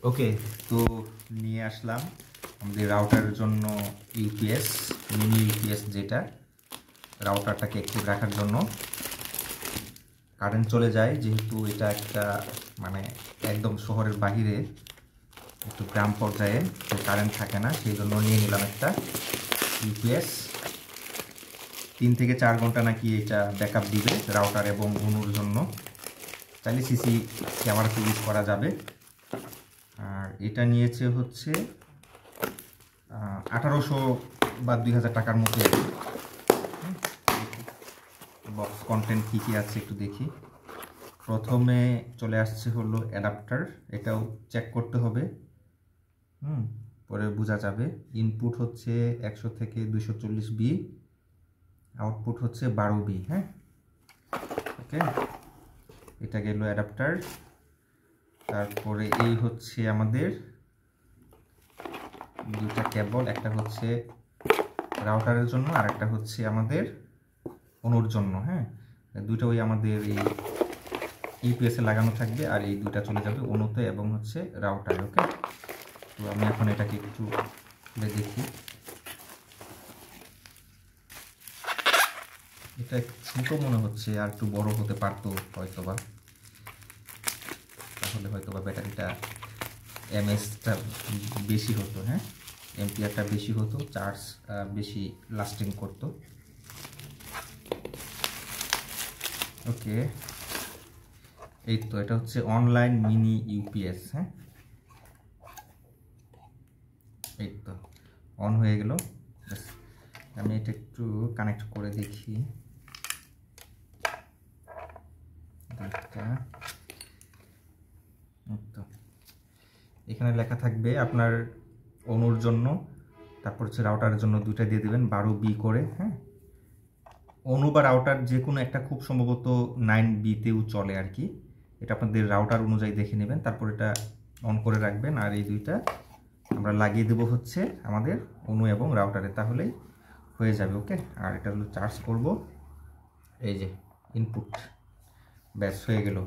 ওকে, তো নিয়ে আসলাম আমাদের রাউটারের জন্য ইউপিএস, মিনি ইউপিএস, যেটা রাউটারটাকে অ্যাক্টিভ রাখার জন্য। কারেন্ট চলে যায় যেহেতু এটা একটা মানে একদম শহরের বাহিরে, একটু গ্রাম পর্যায়ে, তো কারেন্ট থাকে না, সেই জন্য নিয়ে নিলাম একটা ইউপিএস। 3 থেকে 4 ঘন্টা নাকি এটা ব্যাকআপ দিবে রাউটার এবং অনুর জন্য। চাইলে সিসি ক্যামেরাতে ইউজ করা যাবে। আর এটা নিয়েছে হচ্ছে 1800 বা 2000 টাকার মতো। বক্স কন্টেন্ট কী কী আছে একটু দেখি। প্রথমে চলে আসছে হলো অ্যাডাপ্টার, এটাও চেক করতে হবে, পরে বোঝা যাবে। ইনপুট হচ্ছে 100 থেকে 240 বি, আউটপুট হচ্ছে 12 বি। হ্যাঁ, ওকে, এটা গেল অ্যাডাপ্টার। তারপরে এই হচ্ছে আমাদের দুটা কেবল, একটা হচ্ছে রাউটারের জন্য আর একটা হচ্ছে আমাদের অনুর জন্য। হ্যাঁ, দুটো ওই আমাদের এই ইউপিএসে লাগানো থাকবে, আর এই দুটা চলে যাবে অনুতে এবং হচ্ছে রাউটারে। ওকে, তো আমি এখন এটাকে একটু দেখি। এটা ছোট মনে হচ্ছে, আর একটু বড় হতে পারতো হয়তোবা, তাহলে হয়তোবা ব্যাটারিটা এমএসটা বেশি হতো। হ্যাঁ, এম্পিয়ারটা বেশি হতো, চার্জ বেশি লাস্টিং করতো। ওকে, এই তো এটা হচ্ছে অনলাইন মিনি ইউপিএস। হ্যাঁ, এই তো অন হয়ে গেল। আমি এটা একটু কানেক্ট করে দেখি। তো এখানে লেখা থাকবে আপনার অনুর জন্য, তারপর হচ্ছে রাউটারের জন্য দুইটা দিয়ে দেবেন 12 বি করে। হ্যাঁ, অনু বা রাউটার যে কোনো একটা খুব সম্ভবত 9 বিতেও চলে আর কি। এটা আপনাদের রাউটার অনুযায়ী দেখে নেবেন, তারপর এটা অন করে রাখবেন। আর এই দুইটা আমরা লাগিয়ে দেবো হচ্ছে আমাদের অনু এবং রাউটারে, তাহলেই হয়ে যাবে। ওকে, আর এটা হলো চার্জ করব, এই যে ইনপুট, ব্যাস হয়ে গেল।